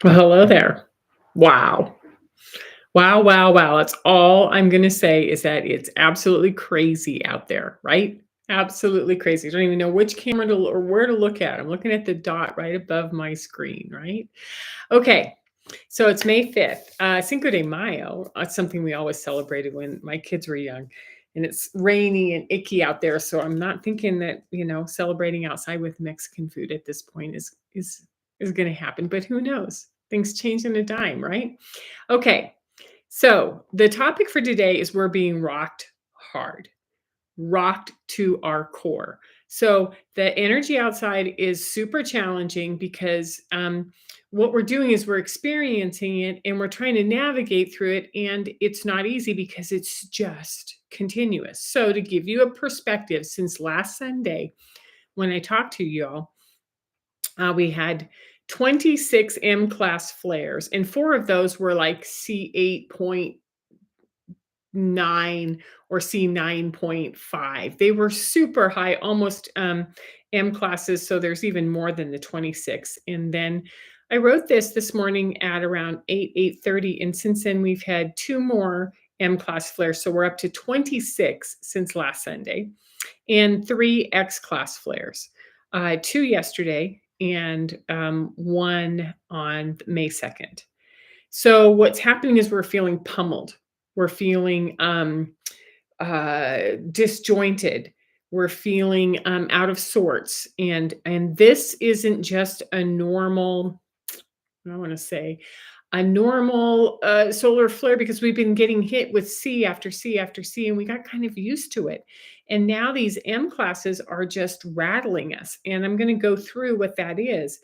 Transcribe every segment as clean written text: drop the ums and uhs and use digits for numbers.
Well, hello there. Wow. Wow, wow, wow. That's all I'm going to say is that it's absolutely crazy out there, right? Absolutely crazy. I don't even know which camera to or where to look at. I'm looking at the dot right above my screen, right? Okay. So it's May 5th. Cinco de Mayo. That's something we always celebrated when my kids were young. And it's rainy and icky out there. So I'm not thinking that, celebrating outside with Mexican food at this point is going to happen. But who knows? Things change in a dime, right? Okay. So the topic for today is we're being rocked hard, rocked to our core. So the energy outside is super challenging because what we're doing is we're experiencing it and we're trying to navigate through it. And it's not easy because it's just continuous. So, to give you a perspective, since last Sunday, when I talked to you all, we had 26 M class flares, and four of those were like C8.9 or C9.5. They were super high, almost M classes. So there's even more than the 26. And then I wrote this morning at around 8:30. And since then, we've had two more M class flares. So we're up to 26 since last Sunday, and three X class flares, two yesterday and one on May 2nd. So what's happening is we're feeling pummeled. We're feeling disjointed. We're feeling out of sorts, and this isn't just a normal. I want to say a normal solar flare because we've been getting hit with C after C after C, and we got kind of used to it. And now these M classes are just rattling us. And I'm going to go through what that is.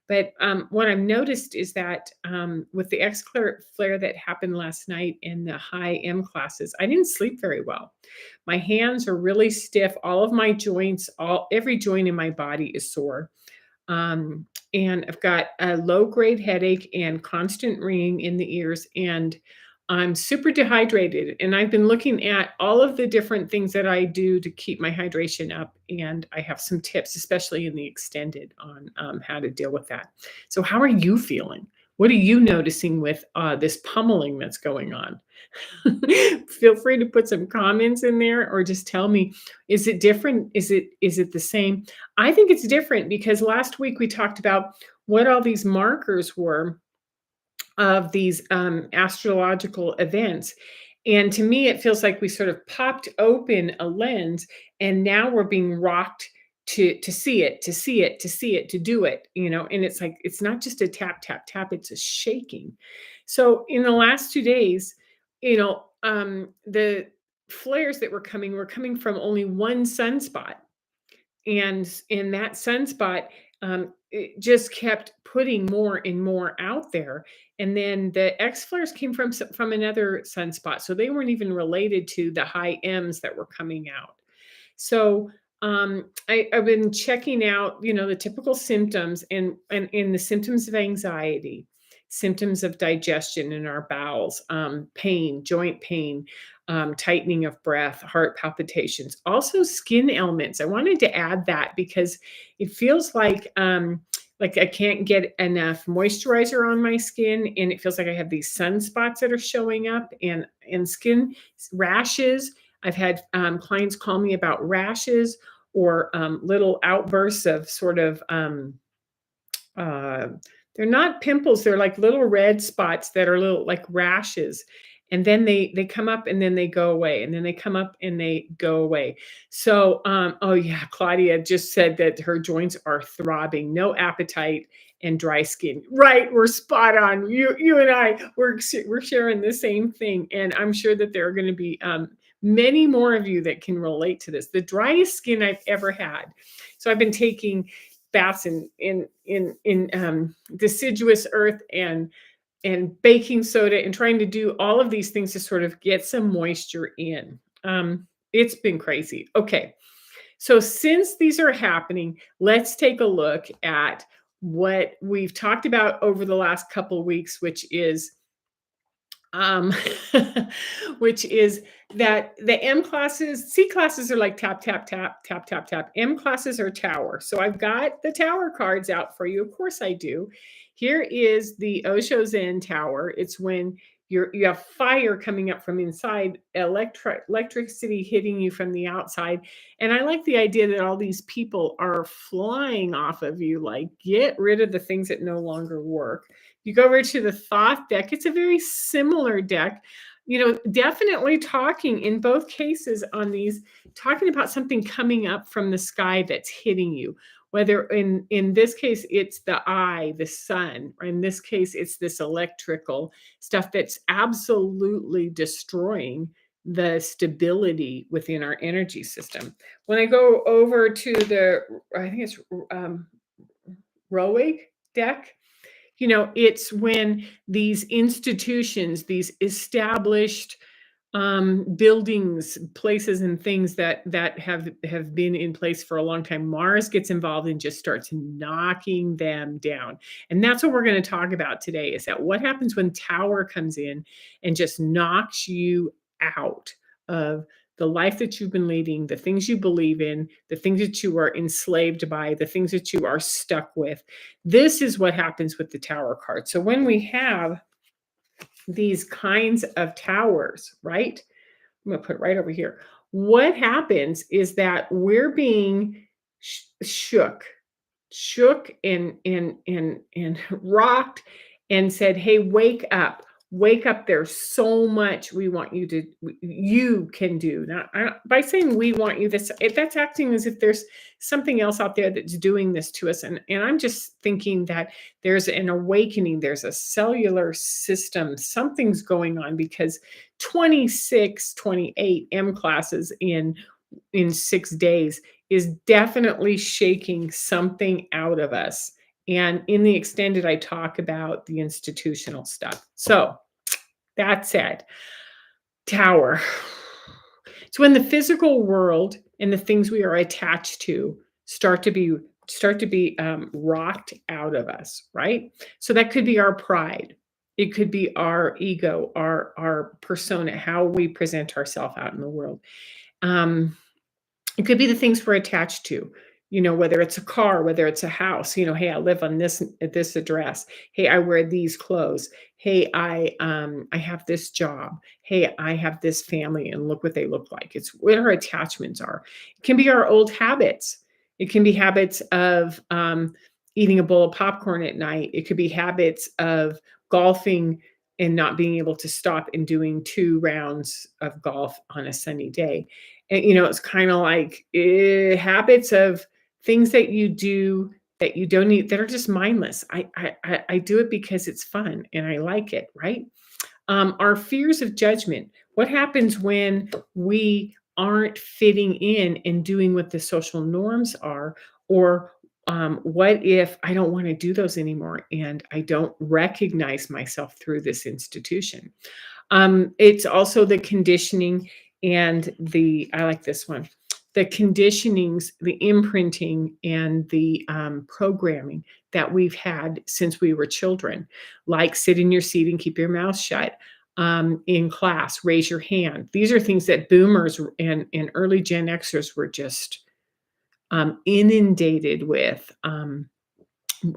But what I've noticed is that with the X flare that happened last night in the high M classes, I didn't sleep very well. My hands are really stiff. All of my joints, every joint in my body is sore. Um, and I've got a low grade headache and constant ringing in the ears, and I'm super dehydrated. And I've been looking at all of the different things that I do to keep my hydration up, and I have some tips, especially in the extended, on how to deal with that. So, how are you feeling? What are you noticing with this pummeling that's going on? Feel free to put some comments in there or just tell me, is it different? Is it the same? I think it's different because last week we talked about what all these markers were of these astrological events. And to me, it feels like we sort of popped open a lens and now we're being rocked to see it, to see it, to see it, to do it, and it's like it's not just a tap, tap, tap, it's a shaking. So in the last 2 days, the flares that were coming from only one sunspot, and in that sunspot, it just kept putting more and more out there. And then the X flares came from another sunspot, so they weren't even related to the high M's that were coming out. So I've been checking out, the typical symptoms and in the symptoms of anxiety, symptoms of digestion in our bowels, pain, joint pain, tightening of breath, heart palpitations, also skin ailments. I wanted to add that because it feels like I can't get enough moisturizer on my skin, and it feels like I have these sunspots that are showing up, and skin rashes. I've had clients call me about rashes or little outbursts of sort of uh, they're not pimples, they're like little red spots that are little like rashes. And then they come up and then they go away, and then they come up and they go away. So oh yeah, Claudia just said that her joints are throbbing, no appetite, and dry skin. Right, we're spot on. You and I, we're sharing the same thing, and I'm sure that there are going to be many more of you that can relate to this. The driest skin I've ever had. So I've been taking baths in deciduous earth and baking soda and trying to do all of these things to sort of get some moisture in. It's been crazy. Okay. So since these are happening, let's take a look at what we've talked about over the last couple of weeks, which is um, which is that the M classes, C classes are like tap, tap, tap, tap, tap, tap. M classes are tower. So I've got the tower cards out for you. Of course I do. Here is the Osho Zen tower. It's when you have fire coming up from inside, electricity hitting you from the outside. And I like the idea that all these people are flying off of you, like get rid of the things that no longer work. You go over to the Thoth deck. It's a very similar deck. Definitely talking in both cases on these, talking about something coming up from the sky that's hitting you. Whether in this case it's the eye, the sun, or in this case it's this electrical stuff that's absolutely destroying the stability within our energy system. When I go over to I think it's Roig deck, it's when these institutions, these established buildings, places, and things that have been in place for a long time, Mars gets involved and just starts knocking them down. And that's what we're going to talk about today, is that what happens when Tower comes in and just knocks you out of the life that you've been leading, the things you believe in, the things that you are enslaved by, the things that you are stuck with. This is what happens with the Tower card. So when we have these kinds of towers, right? I'm going to put it right over here. What happens is that we're being shook and rocked and said, "Hey, wake up. Wake up. There's so much we want you can do." Now, by saying we want you, that's acting as if there's something else out there that's doing this to us. And I'm just thinking that there's an awakening, there's a cellular system, something's going on, because 26, 28 M classes in 6 days is definitely shaking something out of us. And in the extended, I talk about the institutional stuff. So that said, Tower. It's when the physical world and the things we are attached to start to be rocked out of us, right? So that could be our pride. It could be our ego, our persona, how we present ourselves out in the world. It could be the things we're attached to, whether it's a car, whether it's a house, hey, I live on this address. Hey, I wear these clothes. Hey, I have this job. Hey, I have this family, and look what they look like. It's what our attachments are. It can be our old habits. It can be habits of eating a bowl of popcorn at night. It could be habits of golfing and not being able to stop and doing 2 rounds of golf on a sunny day. And, it's kind of like habits of things that you do that you don't need, that are just mindless. I do it because it's fun and I like it, right? Our fears of judgment. What happens when we aren't fitting in and doing what the social norms are? Or what if I don't want to do those anymore and I don't recognize myself through this institution? It's also the conditioning and I like this one, the conditionings, the imprinting, and the programming that we've had since we were children, like sit in your seat and keep your mouth shut. In class, raise your hand. These are things that boomers and early Gen Xers were just inundated with.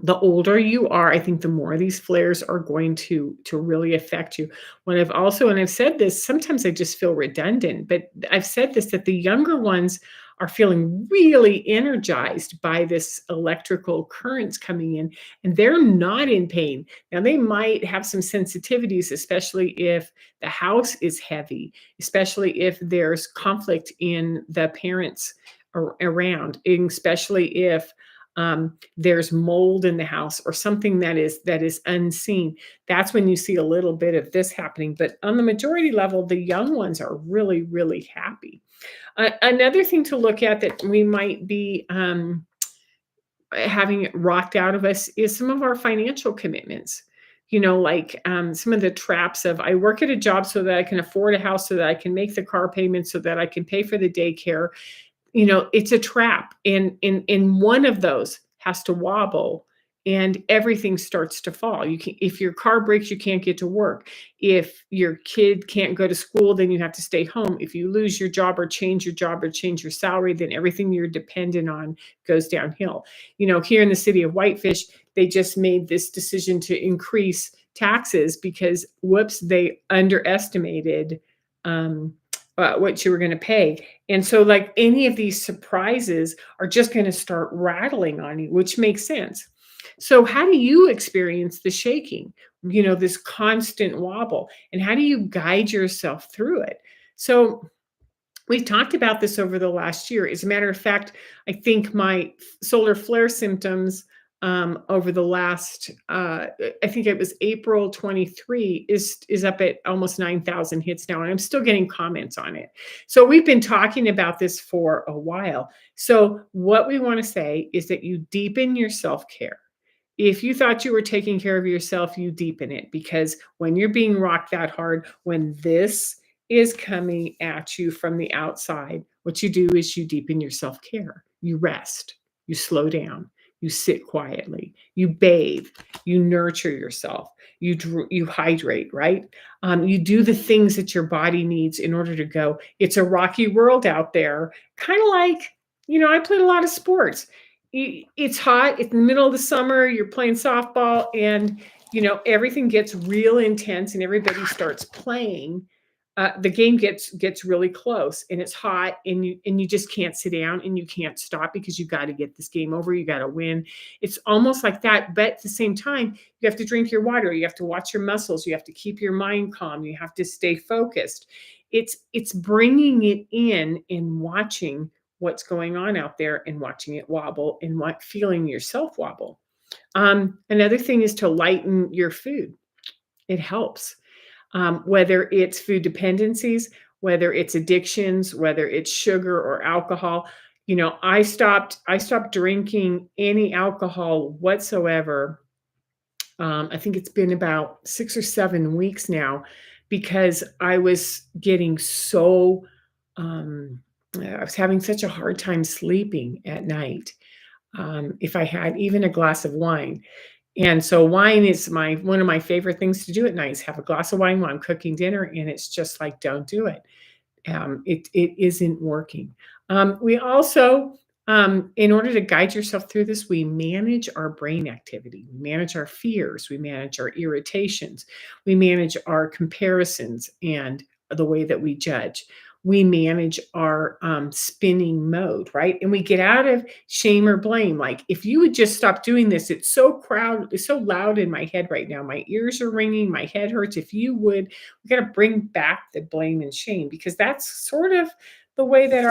The older you are, I think the more these flares are going to really affect you. I've said this, sometimes I just feel redundant, but I've said this, that the younger ones are feeling really energized by this electrical currents coming in, and they're not in pain. Now, they might have some sensitivities, especially if the house is heavy, especially if there's conflict in the parents around, especially if there's mold in the house or something that is unseen. That's when you see a little bit of this happening. But on the majority level, the young ones are really, really happy. Another thing to look at that we might be having rocked out of us is some of our financial commitments. Like some of the traps of, I work at a job so that I can afford a house, so that I can make the car payment, so that I can pay for the daycare. It's a trap. And one of those has to wobble and everything starts to fall. You can, if your car breaks, you can't get to work. If your kid can't go to school, then you have to stay home. If you lose your job or change your job or change your salary, then everything you're dependent on goes downhill. Here in the city of Whitefish, they just made this decision to increase taxes because, whoops, they underestimated um, what you were going to pay. And so, like, any of these surprises are just going to start rattling on you, which makes sense. So, how do you experience the shaking? This constant wobble, and how do you guide yourself through it? So, we've talked about this over the last year. As a matter of fact, I think my solar flare symptoms over the last, I think it was April 23, is up at almost 9,000 hits now, and I'm still getting comments on it. So we've been talking about this for a while. So what we want to say is that you deepen your self care. If you thought you were taking care of yourself, you deepen it, because when you're being rocked that hard, when this is coming at you from the outside, what you do is you deepen your self care. You rest, you slow down, you sit quietly, you bathe, you nurture yourself, you hydrate, right? You do the things that your body needs in order to go. It's a rocky world out there, kind of like, I played a lot of sports. It's hot. It's in the middle of the summer. You're playing softball, and everything gets real intense, and everybody starts playing. The game gets really close, and it's hot, and you just can't sit down, and you can't stop, because you got to get this game over. You got to win. It's almost like that, but at the same time, you have to drink your water. You have to watch your muscles. You have to keep your mind calm. You have to stay focused. It's bringing it in and watching what's going on out there, and watching it wobble, and feeling yourself wobble. Another thing is to lighten your food. It helps. Whether it's food dependencies, whether it's addictions, whether it's sugar or alcohol. I stopped drinking any alcohol whatsoever. I think it's been about 6 or 7 weeks now, because I was getting so, I was having such a hard time sleeping at night. If I had even a glass of wine. And so wine is one of my favorite things to do at night, is have a glass of wine while I'm cooking dinner, and it's just like, don't do it. It isn't working. We also, in order to guide yourself through this, we manage our brain activity. We manage our fears. We manage our irritations. We manage our comparisons and the way that we judge. We manage our spinning mode, right? And we get out of shame or blame. Like, if you would just stop doing this, it's so crowded, it's so loud in my head right now. My ears are ringing, my head hurts. If you would, we got to bring back the blame and shame, because that's sort of the way that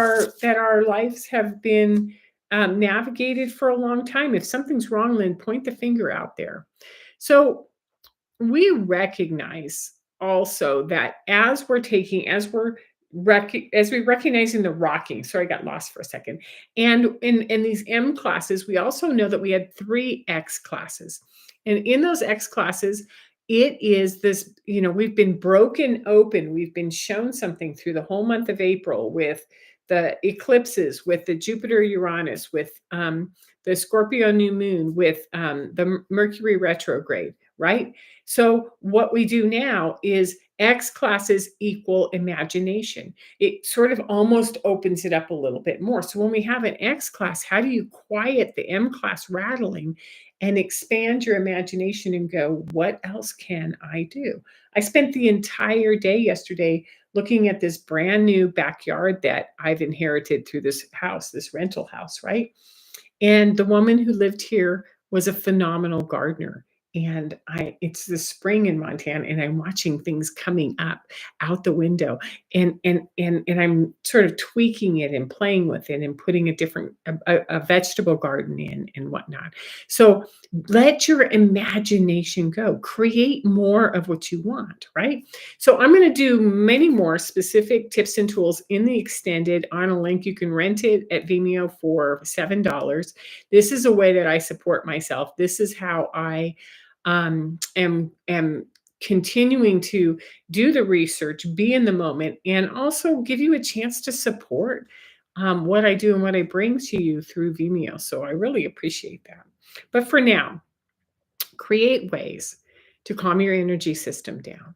our lives have been navigated for a long time. If something's wrong, then point the finger out there. So we recognize also that as we recognizing the rocking. Sorry, I got lost for a second. And in these M classes, we also know that we had 3X classes. And in those X classes, it is this, we've been broken open. We've been shown something through the whole month of April, with the eclipses, with the Jupiter Uranus, with the Scorpio new moon, with the Mercury retrograde, right? So what we do now is X classes equal imagination. It sort of almost opens it up a little bit more. So when we have an X class, how do you quiet the M class rattling and expand your imagination and go, what else can I do? I spent the entire day yesterday looking at this brand new backyard that I've inherited through this house, this rental house, right? And the woman who lived here was a phenomenal gardener. And it's the spring in Montana, and I'm watching things coming up out the window, and I'm sort of tweaking it and playing with it and putting a vegetable garden in and whatnot. So let your imagination go. Create more of what you want, right? So I'm going to do many more specific tips and tools in the extended on a link. You can rent it at Vimeo for $7. This is a way that I support myself. This is how I am continuing to do the research, be in the moment, and also give you a chance to support what I do and what I bring to you through Vimeo. So I really appreciate that. But for now, Create ways to calm your energy system down.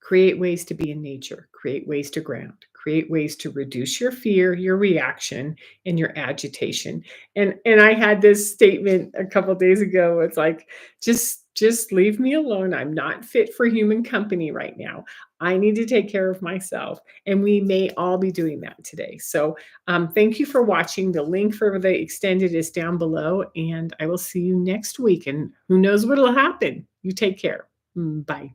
Create ways to be in nature, create ways to ground, create ways to reduce your fear, your reaction, and your agitation. And I had this statement a couple days ago. It's like, just leave me alone. I'm not fit for human company right now. I need to take care of myself. And we may all be doing that today. So thank you for watching. The link for the extended is down below, and I will see you next week. And who knows what will happen. You take care. Bye.